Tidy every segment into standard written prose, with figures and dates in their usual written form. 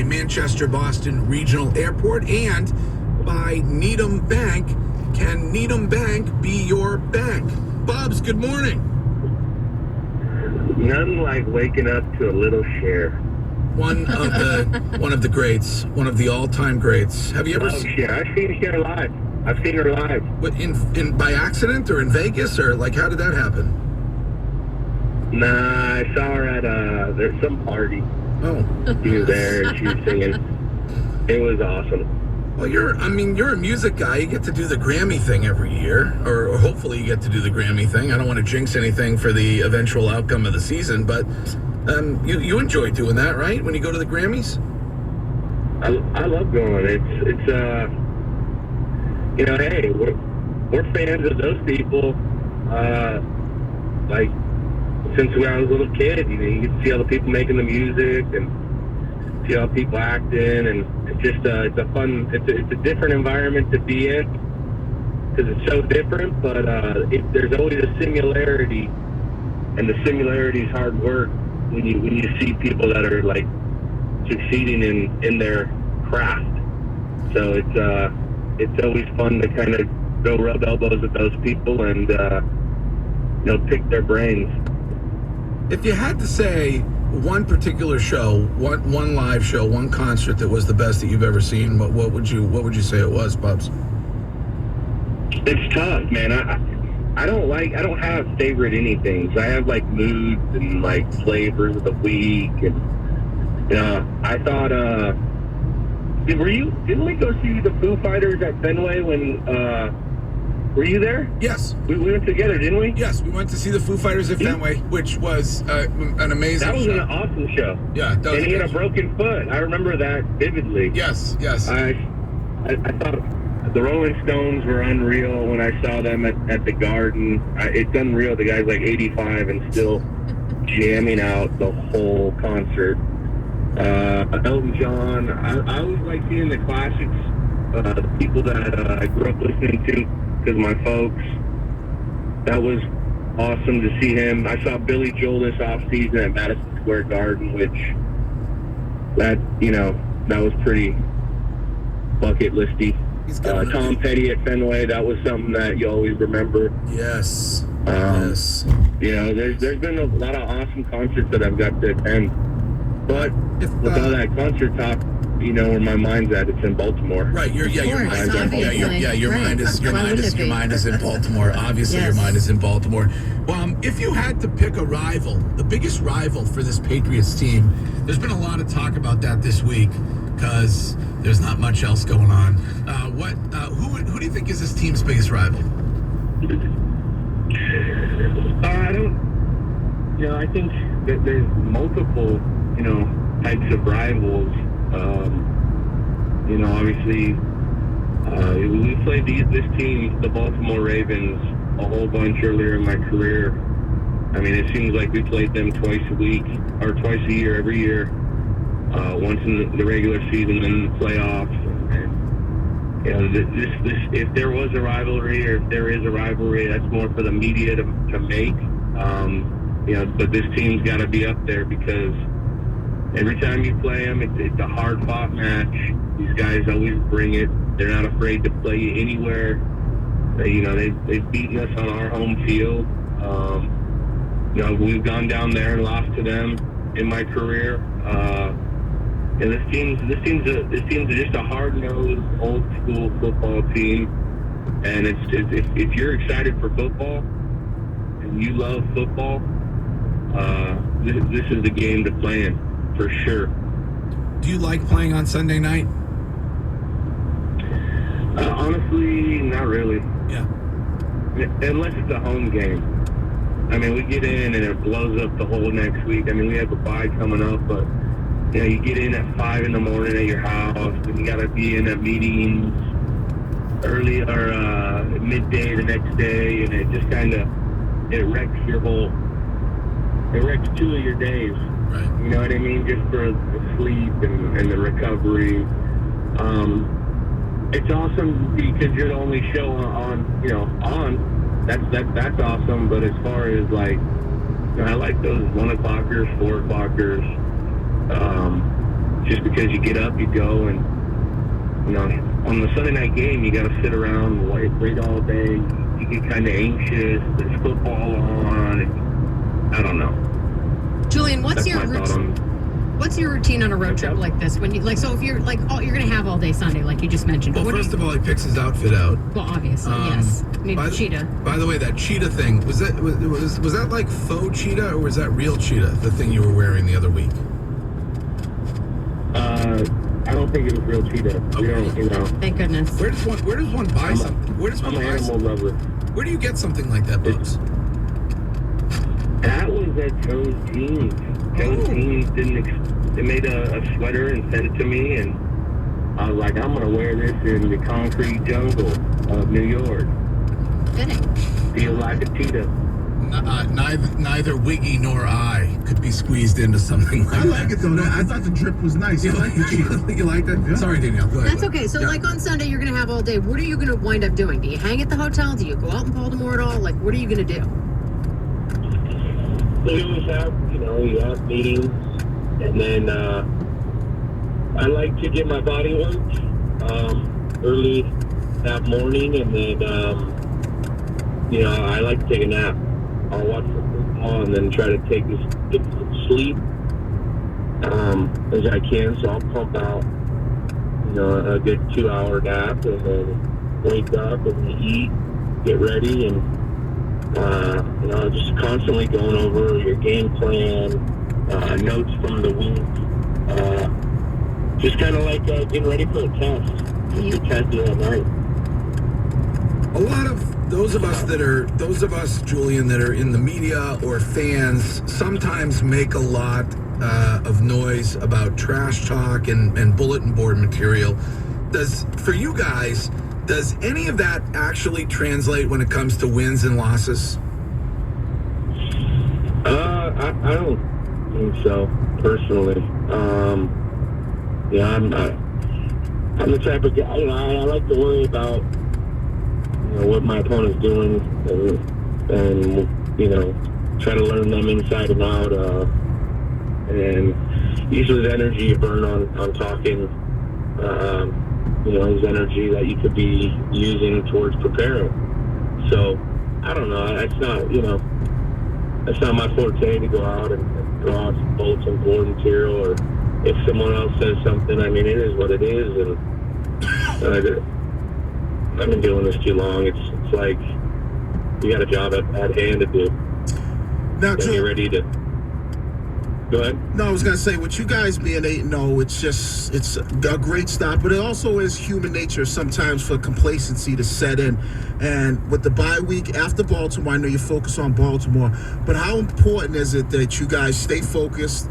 by Manchester Boston Regional Airport and by Needham Bank. Can Needham Bank be your bank? Bubs, good morning. Nothing like waking up to a little Cher. One of the greats, one of the all-time greats. Have you ever seen Cher? I've seen Cher live. I've seen her live. What, in by accident or in Vegas, or like how did that happen? Nah, I saw her at there's some party. Oh, she was there and she was singing. It was awesome. Well, you're a music guy. You get to do the Grammy thing every year, or hopefully you get to do the Grammy thing. I don't want to jinx anything for the eventual outcome of the season, but you enjoy doing that, right? When you go to the Grammys? I love going. It's hey, we're fans of those people. Like since when I was a little kid, you get to see all the people making the music and see all the people acting, and it's just it's a different environment to be in because it's so different. But there's always a similarity, and the similarity is hard work when you see people that are like succeeding in their craft. So it's always fun to kind of go rub elbows with those people and pick their brains. If you had to say one particular show, one live show, one concert that was the best that you've ever seen, what would you say it was, Bubs? It's tough, man. I don't have favorite anythings. I have like moods and like flavors of the week, and I thought didn't we go see the Foo Fighters at Fenway when were you there? Yes. We went together, didn't we? Yes, we went to see the Foo Fighters at Fenway, which was an amazing show. That was an awesome show. Yeah. And he had a broken foot. I remember that vividly. Yes. I thought the Rolling Stones were unreal when I saw them at the Garden. It's unreal. The guy's like 85 and still jamming out the whole concert. Elton John. I always like seeing the classics, the people that I grew up listening to. Because my folks, that was awesome to see him. I saw Billy Joel this offseason at Madison Square Garden, which that was pretty bucket listy. Tom Petty at Fenway, that was something that you always remember. Yes. Yes. There's been a lot of awesome concerts that I've got to attend. But with all that concert talk, where my mind's at, it's in Baltimore. Right. Your mind is in Baltimore. Obviously, yes. Your mind is in Baltimore. If you had to pick a rival, the biggest rival for this Patriots team, there's been a lot of talk about that this week because there's not much else going on. Who do you think is this team's biggest rival? I think that there's multiple, types of rivals. Obviously, we played this team, the Baltimore Ravens, a whole bunch earlier in my career. I mean, it seems like we played them twice a week or twice a year, every year. Once in the regular season, then the playoffs. And this if there was a rivalry, or if there is a rivalry, that's more for the media to make. But this team's got to be up there because every time you play them, it's a hard-fought match. These guys always bring it. They're not afraid to play you anywhere. They've beaten us on our home field. We've gone down there and lost to them in my career. And this team's just a hard-nosed, old-school football team. And if you're excited for football and you love football, this is the game to play in. For sure. Do you like playing on Sunday night? Honestly, not really. Yeah. Unless it's a home game. I mean, we get in and it blows up the whole next week. I mean, we have a bye coming up, but you get in at 5 a.m. at your house, and you got to be in at meetings early or midday the next day, and it just it wrecks it wrecks 2 of your days. Right. You know what I mean? Just for the sleep and the recovery. It's awesome because you're the only show on. That's awesome. But as far as I like those 1 o'clockers, 4 o'clockers. just because you get up, you go, and on the Sunday night game, you got to sit around and wait all day. You get kind of anxious. There's football on. And I don't know. Julian, what's That's your my thought on. What's your routine on a road trip like this? When you so if you're you're gonna have all day Sunday, like you just mentioned. Well, first of all, he picks his outfit out. Well, obviously, yes. Maybe cheetah. By the way, that cheetah thing was that like faux cheetah or was that real cheetah? The thing you were wearing the other week. I don't think it was real cheetah. Okay. Thank goodness. Where does one buy something? I'm an animal lover. Where do you get something like that, Bugs? That was at Joe's Jeans. Joe's Jeans they made a sweater and sent it to me, and I was like, I'm going to wear this in the concrete jungle of New York. Fitting. Feel like a cheetah. Neither Wiggy nor I could be squeezed into something like that. I like it, though. I thought the drip was nice. I like the cheetah. You like that? Yeah. Sorry, Danielle. Go ahead. That's okay. So, like on Sunday, you're going to have all day. What are you going to wind up doing? Do you hang at the hotel? Do you go out in Baltimore at all? Like, what are you going to do? We always have, you have meetings, and then I like to get my body work early that morning, and then, I like to take a nap. I'll watch the football and then try to take as good sleep as I can, so I'll pump out, a good 2-hour nap, and then wake up and eat, get ready, and just constantly going over your game plan, notes from the week, just kind of like getting ready for a test. You test it at night. A lot of those of us, Julian, that are in the media or fans sometimes make a lot of noise about trash talk and bulletin board material. For you guys, does any of that actually translate when it comes to wins and losses? I don't think so, personally. I'm the type of guy, I like to worry about, what my opponent's doing and try to learn them inside and out. And usually the energy you burn on talking, is energy that you could be using towards preparing. So, I don't know. It's not my forte to go out and throw out some bulletin board material, or if someone else says something, it is what it is. And I've been doing this too long. It's like you got a job at hand to do. Now, so you're ready to... Go ahead. No, I was going to say, with you guys being 8-0, it's a great start, but it also is human nature sometimes for complacency to set in. And with the bye week after Baltimore, I know you focus on Baltimore, but how important is it that you guys stay focused,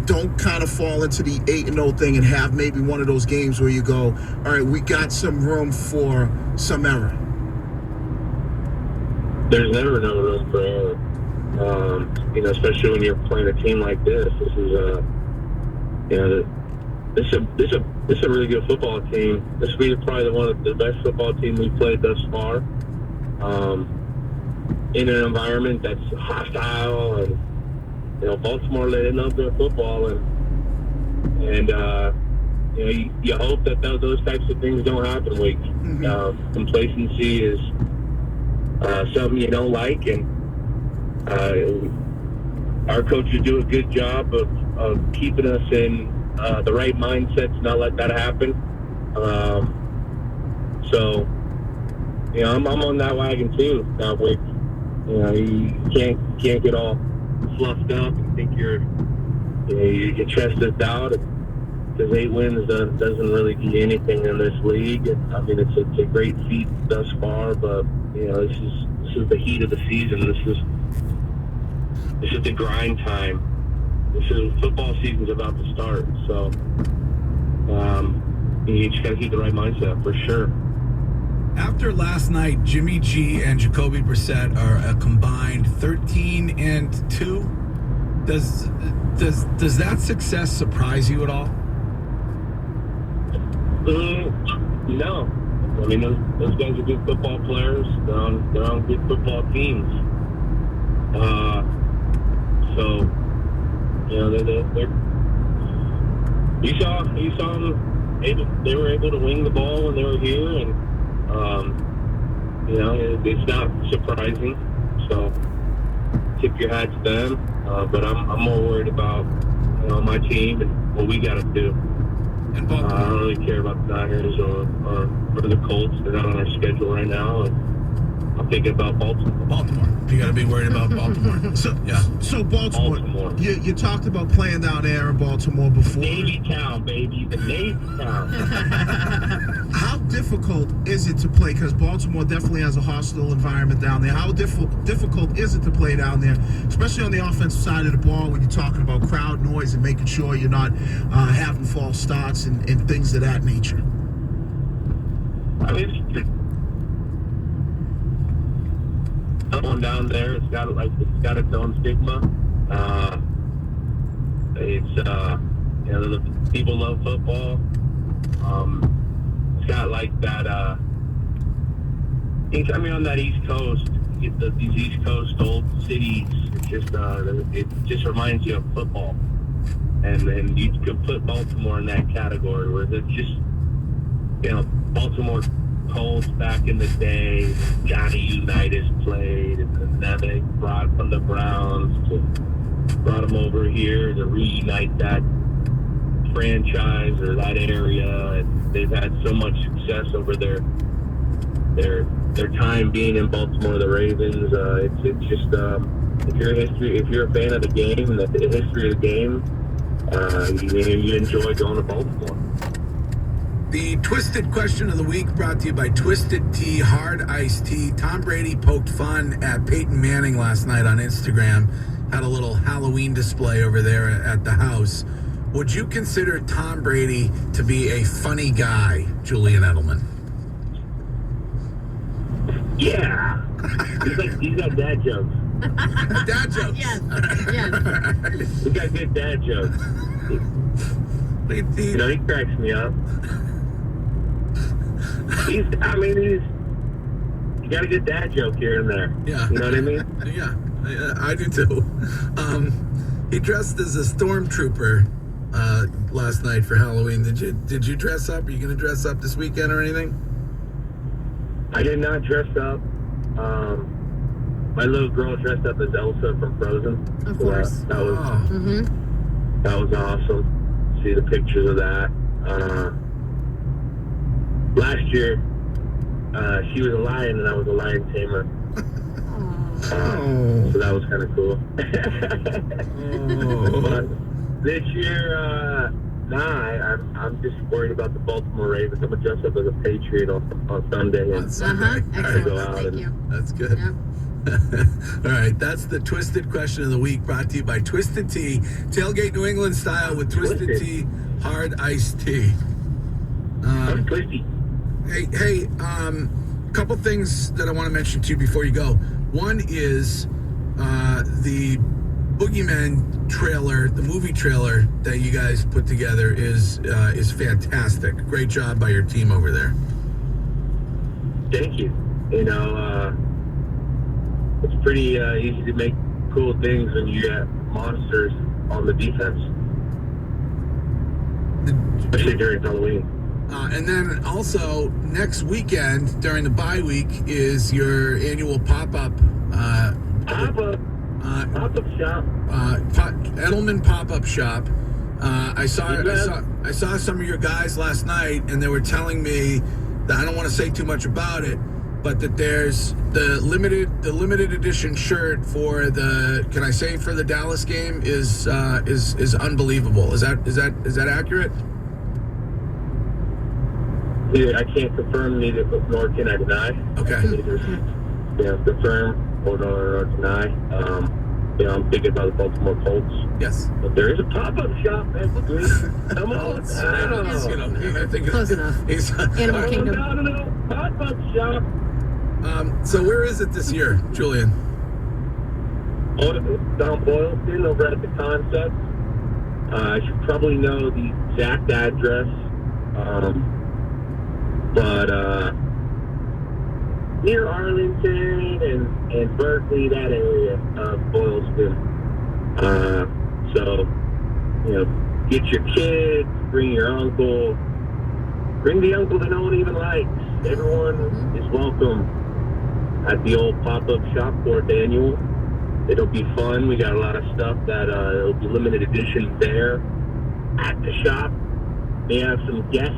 don't kind of fall into the 8-0 thing and have maybe one of those games where you go, all right, we got some room for some error? There's never no room for error. Especially when you're playing a team like this. This is a really good football team. This will be probably one of the best football team we've played thus far. In an environment that's hostile, and Baltimore, they love their football, and you hope that those types of things don't happen. Complacency is something you don't like, and our coaches do a good job of keeping us in the right mindset to not let that happen. I'm on that wagon too. You can't get all fluffed up and think you get stressed out. Because 8 wins doesn't really do anything in this league. It's a great feat thus far, but this is the heat of the season. This is the grind time. Football season's about to start, so you just got to keep the right mindset for sure. After last night, Jimmy G and Jacoby Brissett are a combined 13-2. Does that success surprise you at all? No. Those guys are good football players. They're on good football teams. you saw them they were able to wing the ball when they were here, and it's not surprising. So tip your hat to them. But I'm more worried about my team and what we got to do. And I don't really care about the Niners or the Colts. They're not on our schedule right now. And I'm thinking about Baltimore. You got to be worried about Baltimore. So Baltimore. Baltimore. You talked about playing down there in Baltimore before. Navy Town, baby. The Navy Town. How difficult is it to play? Because Baltimore definitely has a hostile environment down there. How difficult is it to play down there, especially on the offensive side of the ball when you're talking about crowd noise and making sure you're not having false starts and things of that nature? I mean, someone down there, it's got its own stigma. The people love football. It's got like that. On that East Coast, you get these East Coast old cities. It just reminds you of football, and you could put Baltimore in that category where they're just, Baltimore Colts back in the day, Johnny Unitas played, and then they brought from the Browns brought them over here to reunite that franchise or that area, and they've had so much success over their time being in Baltimore. The Ravens, it's just if you're a fan of the game and the history of the game, you enjoy going to Baltimore. The Twisted Question of the Week brought to you by Twisted Tea, Hard Iced Tea. Tom Brady poked fun at Peyton Manning last night on Instagram. Had a little Halloween display over there at the house. Would you consider Tom Brady to be a funny guy, Julian Edelman? Yeah. He's got dad jokes. Dad jokes. Yes. He got good dad jokes. He cracks me up. You got a good dad joke here and there. Yeah. You know what I mean? Yeah, I do too. He dressed as a stormtrooper last night for Halloween. Did you dress up? Are you going to dress up this weekend or anything? I did not dress up. My little girl dressed up as Elsa from Frozen. Of course. That was awesome. See the pictures of that. Last year, she was a lion and I was a lion tamer. So that was kind of cool. But this year, I'm just worried about the Baltimore Ravens. I'm going to dress up as a Patriot on Sunday and go out. Thank you. That's good. Yep. All right, that's the Twisted Question of the Week, brought to you by Twisted Tea. Tailgate New England style with Twisted Tea, Hard Iced Tea. Twisty. Hey, couple things that I want to mention to you before you go. One is the Boogeyman trailer, the movie trailer that you guys put together is fantastic. Great job by your team over there. Thank you. It's pretty easy to make cool things when you got monsters on the defense, especially during Halloween. And then also next weekend during the bye week is your annual pop-up shop. Edelman pop-up shop. I saw some of your guys last night, and they were telling me that I don't want to say too much about it, but that there's the limited edition shirt for the for the Dallas game is unbelievable. Is that accurate? Yeah, I can't confirm neither, nor can I deny. Okay. Confirm or deny. I'm thinking about the Baltimore Colts. Yes. But there is a pop-up shop. That's good. Come on. I think Close enough. Animal Kingdom. No. Pop-up shop. So where is it this year, Julian? Down Boylston over at the Concept. I should probably know the exact address. But near Arlington and Berkeley, that area of Boylston. So, get your kids, bring your uncle. Bring the uncle that no one even likes. Everyone is welcome at the old pop-up shop for Daniel. It'll be fun. We got a lot of stuff that it'll be limited edition there at the shop. May have some guests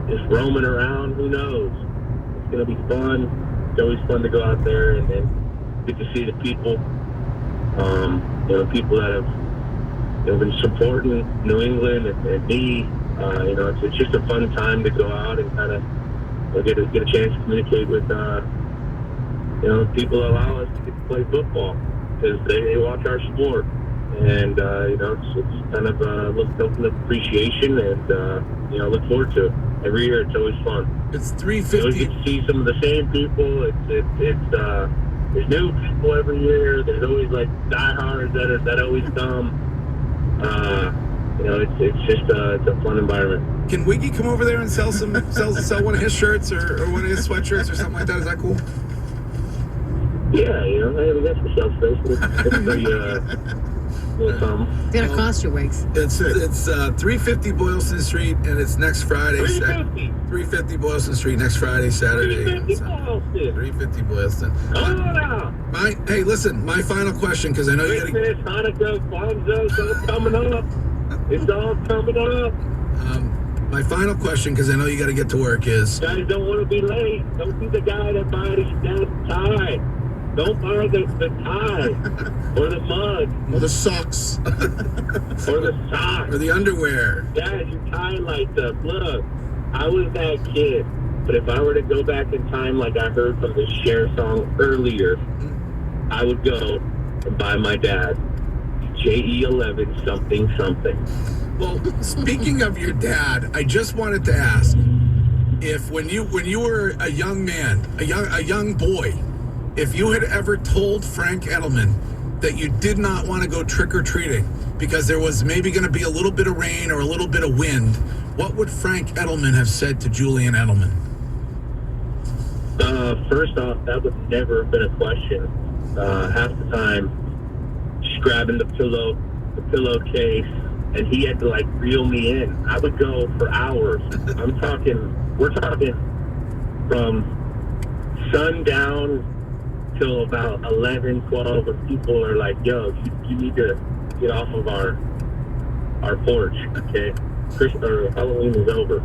just roaming around. Who knows? It's going to be fun. It's always fun to go out there and get to see the people. People that have been supporting New England and me. It's just a fun time to go out and kind of get a chance to communicate with people that allow us to get to play football because they watch our sport, and it's kind of look of appreciation, and look forward to it. Every year it's always fun. It's You 3:50. always get to see some of the same people. There's new people every year. There's always like diehards that always come. It's just it's a fun environment. Can Wiggy come over there and sell one of his shirts or one of his sweatshirts or something like that? Is that cool? Yeah, we got some shelf space. It's gonna cost you, Wiggs. It's 350 Boylston Street, and it's next Friday. 350 Boylston Street next Friday, Saturday. 350 Boylston. Hey, listen. My final question, because I know you got to. Christmas, Hanukkah, Kwanzaa, it's all coming up. It's all coming up. My final question, because I know you got to get to work, is. Guys don't want to be late. Don't be the guy that buys that tie. Don't buy the tie or the mug Or the socks. or the sock Or the underwear. Dad, your tie lights up. Look, I was that kid, but if I were to go back in time, like I heard from the Cher song earlier, I would go and buy my dad JE11 something something. Well, speaking of your dad, I just wanted to ask if when you were a young man, a young boy, if you had ever told Frank Edelman that you did not want to go trick-or-treating because there was maybe going to be a little bit of rain or a little bit of wind, what would Frank Edelman have said to Julian Edelman? First off, that would never have been a question. Half the time, just grabbing the pillowcase, and he had to reel me in. I would go for hours. We're talking from sundown till about 11, 12, and people are like, yo, you need to get off of our porch, okay? Halloween is over.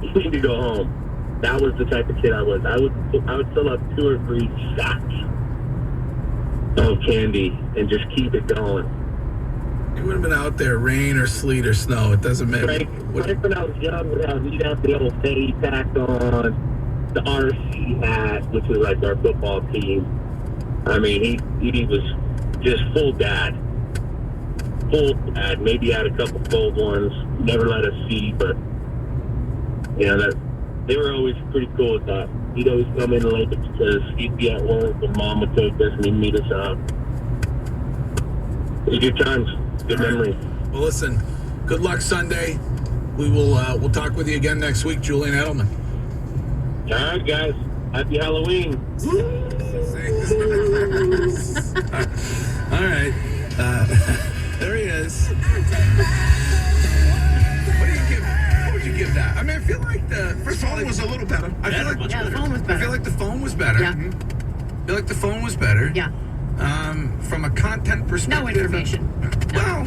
You need to go home. That was the type of kid I was. I would fill up 2 or 3 sacks of candy and just keep it going. You would have been out there, rain or sleet or snow. It doesn't matter. Frank, when I was young, we'd have the old fanny pack on, the RC hat, which was like our football team. I mean, he was just full dad. Full dad. Maybe had a couple cold ones. Never let us see, but that they were always pretty cool with that. He'd always come in late because he'd be at work and Mom would take us and he'd meet us out. It was good times. Good memories. Well, listen, good luck Sunday. We'll talk with you again next week, Julian Edelman. All right, guys. Happy Halloween. All right. There he is. What would you give that? I mean, I feel like the phone was a little better. I feel like the phone was better. I feel like the phone was better. Yeah. I feel like the phone was better. Yeah. From a content perspective. No information. Well,